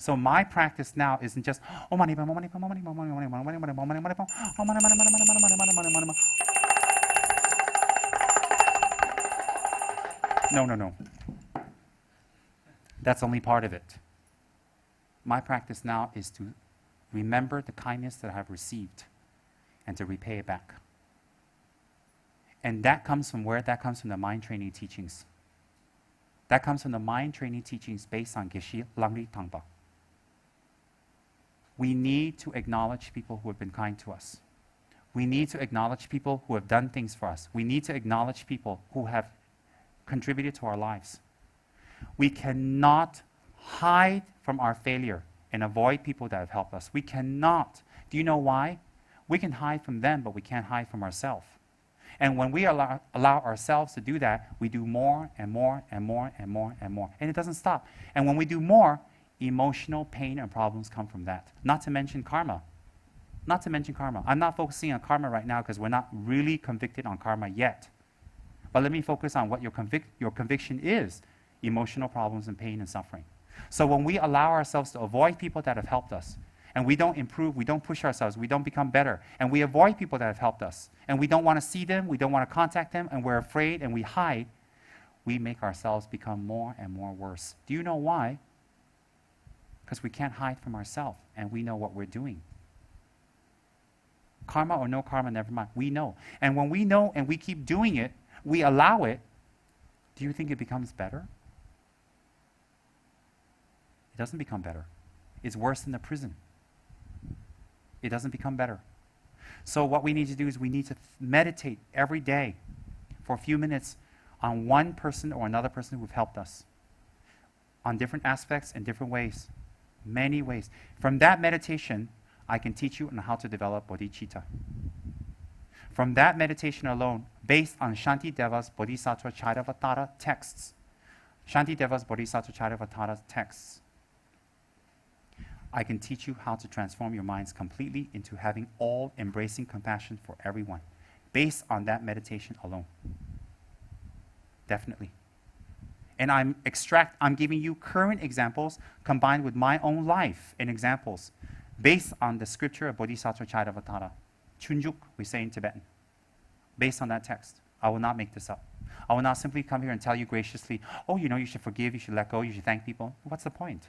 So my practice now isn't just, oh, money, money, money, money, money, money, money, money, money, money, money, money, money, oh, money, money, money, money, money, money, money, money, money. No, no, no. That's only part of it. My practice now is to remember the kindness that I have received and to repay it back. And that comes from where? That comes from the mind training teachings. That comes from the mind training teachings based on Geshe Langri Tangpa. We need to acknowledge people who have been kind to us. We need to acknowledge people who have done things for us. We need to acknowledge people who have contributed to our lives. We cannot hide from our failure and avoid people that have helped us. We cannot. Do you know why? We can hide from them, but we can't hide from ourselves. And when we allow ourselves to do that, we do more and more and more and more and more. And it doesn't stop. And when we do more, emotional pain and problems come from that. Not to mention karma. Not to mention karma. I'm not focusing on karma right now because we're not really convicted on karma yet. But let me focus on what your conviction is. Emotional problems and pain and suffering. So when we allow ourselves to avoid people that have helped us, and we don't improve, we don't push ourselves, we don't become better, and we avoid people that have helped us, and we don't want to see them, we don't want to contact them, and we're afraid and we hide, we make ourselves become more and more worse. Do you know why? Because we can't hide from ourselves, and we know what we're doing. Karma or no karma, never mind. We know. And when we know and we keep doing it, we allow it, do you think it becomes better? It doesn't become better. It's worse than the prison. It doesn't become better. So what we need to do is we need to meditate every day for a few minutes on one person or another person who've helped us on different aspects and different ways, many ways. From that meditation, I can teach you on how to develop bodhicitta. From that meditation alone, based on Shantideva's Bodhisattva Charyavatara texts, Shantideva's Bodhisattva Charyavatara texts, I can teach you how to transform your minds completely into having all-embracing compassion for everyone, based on that meditation alone. Definitely. And I'm giving you current examples combined with my own life and examples, based on the scripture of Bodhisattva Charyavatara. Chunjuk, we say in Tibetan. Based on that text. I will not make this up. I will not simply come here and tell you graciously, oh, you know, you should forgive, you should let go, you should thank people. What's the point?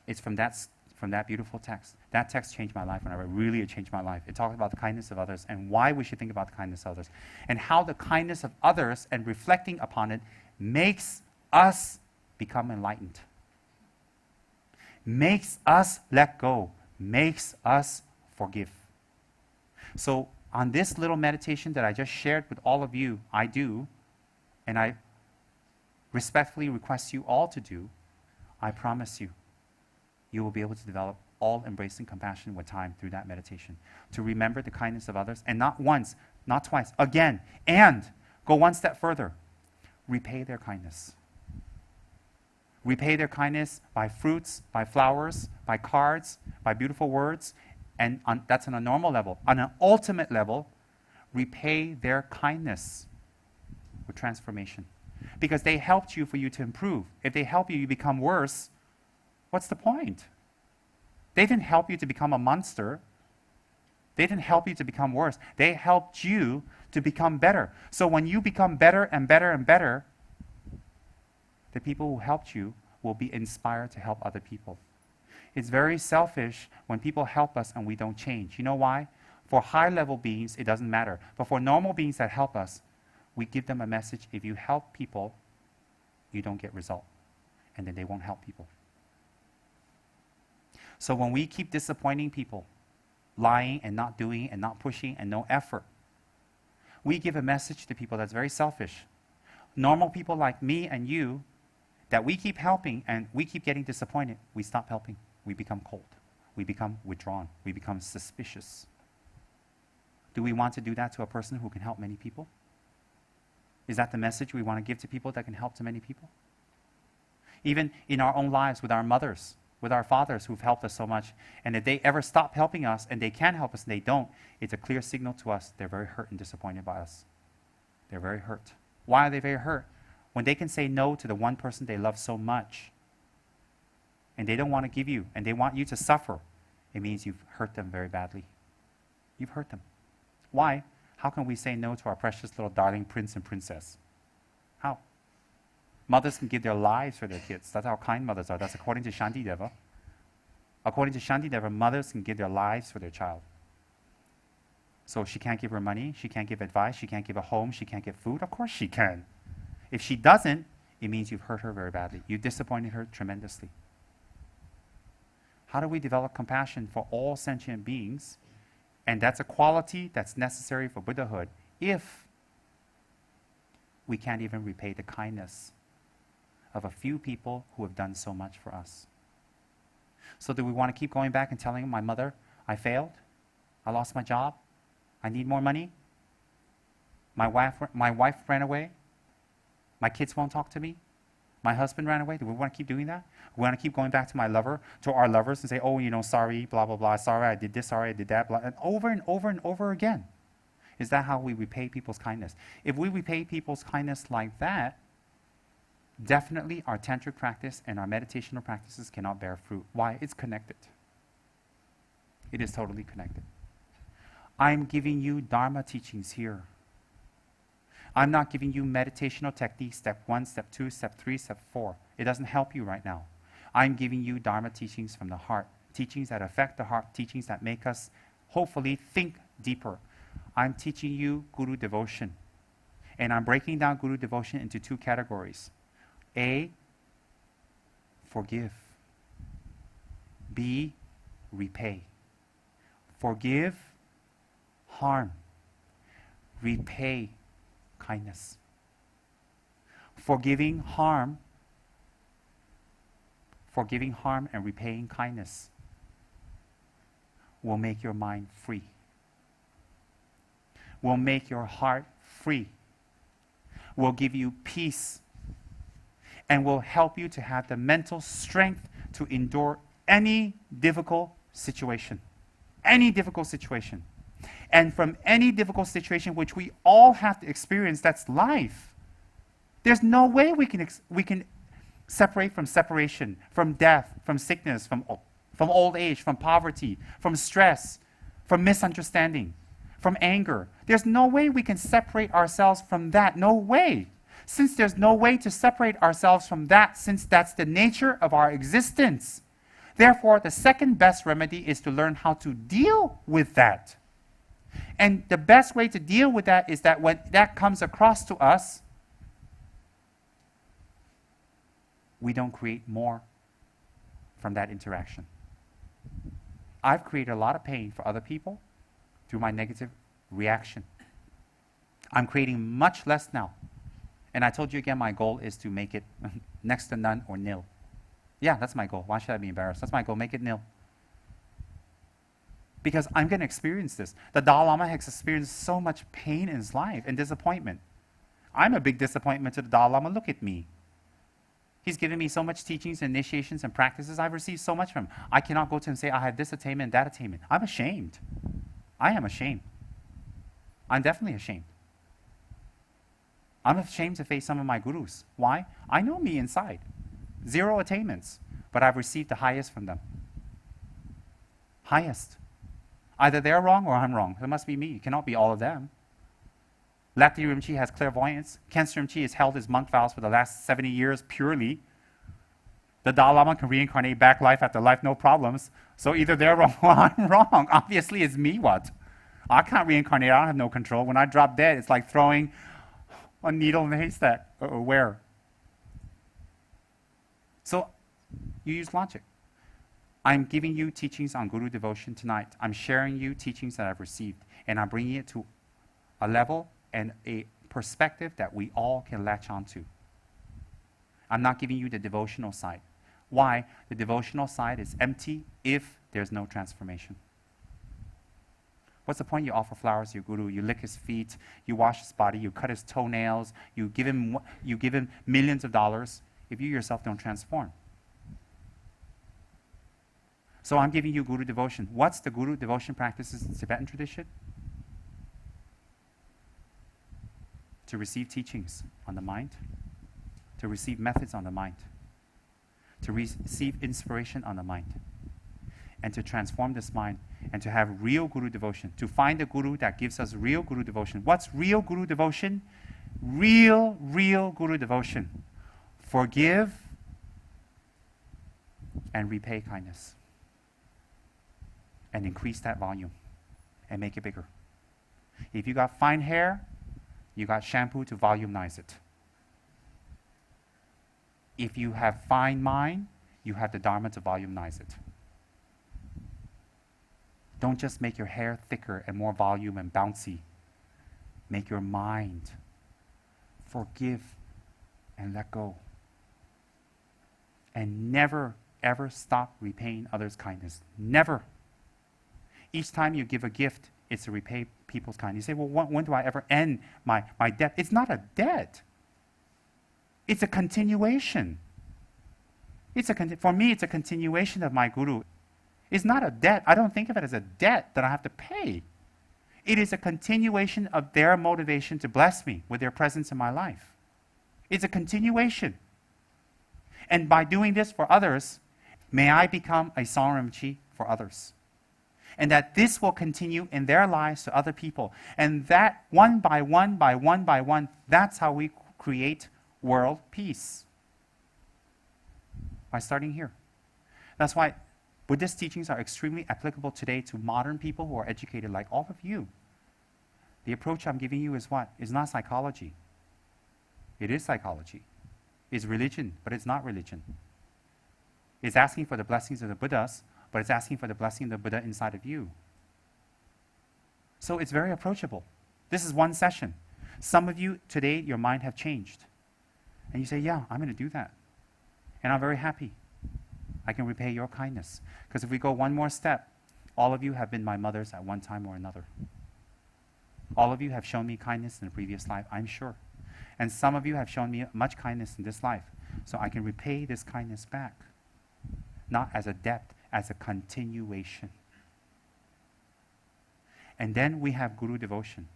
It's from that beautiful text. That text changed my life when I really changed my life. It talks about the kindness of others and why we should think about the kindness of others and how the kindness of others and reflecting upon it makes us become enlightened. Makes us let go. Makes us forgive. So on this little meditation that I just shared with all of you, I do, and I respectfully request you all to do, I promise you, you will be able to develop all-embracing compassion with time through that meditation. To remember the kindness of others, and not once, not twice, again, and go one step further. Repay their kindness. Repay their kindness by fruits, by flowers, by cards, by beautiful words, and that's on a normal level. On an ultimate level, repay their kindness with transformation. Because they helped you for you to improve. If they help you, you become worse, what's the point? They didn't help you to become a monster. They didn't help you to become worse. They helped you to become better. So when you become better and better and better, the people who helped you will be inspired to help other people. It's very selfish when people help us and we don't change. You know why? For high-level beings, it doesn't matter. But for normal beings that help us, we give them a message. If you help people, you don't get result. And then they won't help people. So when we keep disappointing people, lying and not doing and not pushing and no effort, we give a message to people that's very selfish. Normal people like me and you, that we keep helping and we keep getting disappointed, we stop helping. We become cold. We become withdrawn. We become suspicious. Do we want to do that to a person who can help many people? Is that the message we want to give to people that can help to many people? Even in our own lives with our mothers, with our fathers who've helped us so much, and if they ever stop helping us and they can help us and they don't, it's a clear signal to us they're very hurt and disappointed by us. They're very hurt. Why are they very hurt? When they can say no to the one person they love so much, and they don't want to give you, and they want you to suffer, it means you've hurt them very badly. You've hurt them. Why? How can we say no to our precious little darling prince and princess? How? Mothers can give their lives for their kids. That's how kind mothers are. That's according to Shantideva. According to Shantideva, mothers can give their lives for their child. So she can't give her money, she can't give advice, she can't give a home, she can't give food. Of course she can. If she doesn't, it means you've hurt her very badly. You disappointed her tremendously. How do we develop compassion for all sentient beings? And that's a quality that's necessary for Buddhahood if we can't even repay the kindness of a few people who have done so much for us. So do we want to keep going back and telling my mother, I failed, I lost my job, I need more money, my wife ran away, my kids won't talk to me, my husband ran away? Do we want to keep doing that? We want to keep going back to our lovers and say, oh, sorry, blah, blah, blah, sorry, I did this, sorry, I did that, blah, and over and over and over again. Is that how we repay people's kindness? If we repay people's kindness like that, definitely our tantric practice and our meditational practices cannot bear fruit. Why? It's connected. It is totally connected. I'm giving you Dharma teachings here. I'm not giving you meditational techniques, step 1, step 2, step 3, step 4. It doesn't help you right now. I'm giving you Dharma teachings from the heart, teachings that affect the heart, teachings that make us hopefully think deeper. I'm teaching you Guru devotion. And I'm breaking down Guru devotion into 2 categories. A, forgive. B, repay. Forgive, harm. Repay, kindness. Forgiving harm and repaying kindness will make your mind free, will make your heart free, will give you peace, and will help you to have the mental strength to endure any difficult situation. Any difficult situation. And from any difficult situation which we all have to experience, that's life. There's no way we can separate from separation, from death, from sickness, from old age, from poverty, from stress, from misunderstanding, from anger. There's no way we can separate ourselves from that. No way. Since there's no way to separate ourselves from that, since that's the nature of our existence, therefore the second best remedy is to learn how to deal with that. And the best way to deal with that is that when that comes across to us, we don't create more from that interaction. I've created a lot of pain for other people through my negative reaction. I'm creating much less now. And I told you again, my goal is to make it next to none or nil. Yeah, that's my goal. Why should I be embarrassed? That's my goal, make it nil. Because I'm going to experience this. The Dalai Lama has experienced so much pain in his life and disappointment. I'm a big disappointment to the Dalai Lama. Look at me. He's given me so much teachings, initiations, and practices. I've received so much from him. I cannot go to him and say, I have this attainment and that attainment. I'm ashamed. I am ashamed. I'm definitely ashamed. I'm ashamed to face some of my gurus. Why? I know me inside. 0 attainments, but I've received the highest from them. Highest. Either they're wrong or I'm wrong. It must be me. It cannot be all of them. Lapti Rinpoche has clairvoyance. Khyentse Rinpoche has held his monk vows for the last 70 years purely. The Dalai Lama can reincarnate back life after life, no problems. So either they're wrong or I'm wrong. Obviously, it's me what? I can't reincarnate. I don't have no control. When I drop dead, it's like throwing a needle in a haystack. Where? So you use logic. I'm giving you teachings on Guru devotion tonight. I'm sharing you teachings that I've received, and I'm bringing it to a level and a perspective that we all can latch onto. I'm not giving you the devotional side. Why? The devotional side is empty if there's no transformation. What's the point? You offer flowers to your guru, you lick his feet, you wash his body, you cut his toenails, you give him millions of dollars if you yourself don't transform. So I'm giving you Guru devotion. What's the Guru devotion practices in the Tibetan tradition? To receive teachings on the mind, to receive methods on the mind, to receive inspiration on the mind, and to transform this mind, and to have real Guru devotion, to find a Guru that gives us real Guru devotion. What's real Guru devotion? Real Guru devotion. Forgive and repay kindness. And increase that volume and make it bigger. If you got fine hair, you got shampoo to volumize it. If you have fine mind, you have the Dharma to volumize it. Don't just make your hair thicker and more volume and bouncy. Make your mind forgive and let go. And never, ever stop repaying others' kindness. Never. Each time you give a gift, it's to repay people's kindness. You say, well, when do I ever end my debt? It's not a debt. It's a continuation. For me, it's a continuation of my Guru. It's not a debt. I don't think of it as a debt that I have to pay. It is a continuation of their motivation to bless me with their presence in my life. It's a continuation. And by doing this for others, may I become a Tsem Rinpoche for others. And that this will continue in their lives to other people. And that one by one, that's how we create world peace. By starting here. That's why Buddhist teachings are extremely applicable today to modern people who are educated like all of you. The approach I'm giving you is what? It's not psychology. It is psychology. It's religion, but it's not religion. It's asking for the blessings of the Buddhas, but it's asking for the blessing of the Buddha inside of you. So it's very approachable. This is one session. Some of you today, your mind have changed. And you say, yeah, I'm going to do that. And I'm very happy. I can repay your kindness. Because if we go one more step, all of you have been my mothers at one time or another. All of you have shown me kindness in a previous life, I'm sure. And some of you have shown me much kindness in this life. So I can repay this kindness back. Not as a debt, as a continuation. And then we have Guru devotion.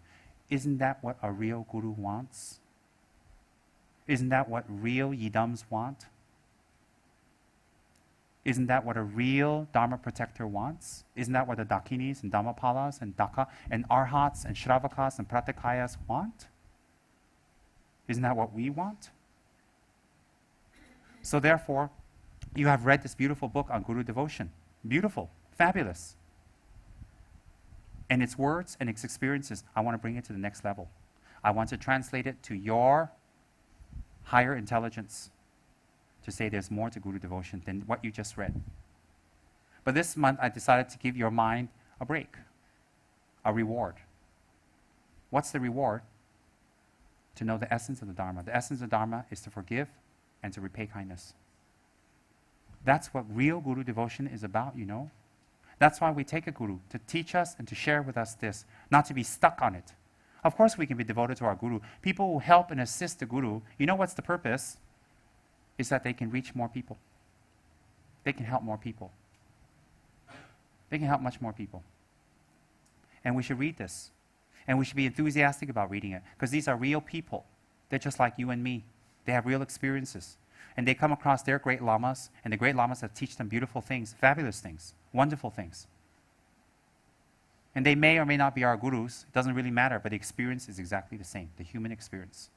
Isn't that what a real Guru wants? Isn't that what real Yidams want? Isn't that what a real Dharma protector wants? Isn't that what the Dakinis and Dhammapalas and Daka and Arhats and Shravakas and Pratikayas want? Isn't that what we want? So therefore, you have read this beautiful book on Guru devotion. Beautiful, fabulous. And its words and its experiences, I want to bring it to the next level. I want to translate it to your higher intelligence, to say there's more to Guru devotion than what you just read. But this month, I decided to give your mind a break, a reward. What's the reward? To know the essence of the Dharma. The essence of the Dharma is to forgive and to repay kindness. That's what real Guru devotion is about, you know. That's why we take a Guru, to teach us and to share with us this, not to be stuck on it. Of course we can be devoted to our Guru. People who help and assist the Guru, you know what's the purpose? Is that they can reach more people. They can help more people. They can help much more people. And we should read this. And we should be enthusiastic about reading it. Because these are real people. They're just like you and me. They have real experiences. And they come across their great lamas, and the great lamas that teach them beautiful things, fabulous things, wonderful things. And they may or may not be our gurus. It doesn't really matter, but the experience is exactly the same, the human experience.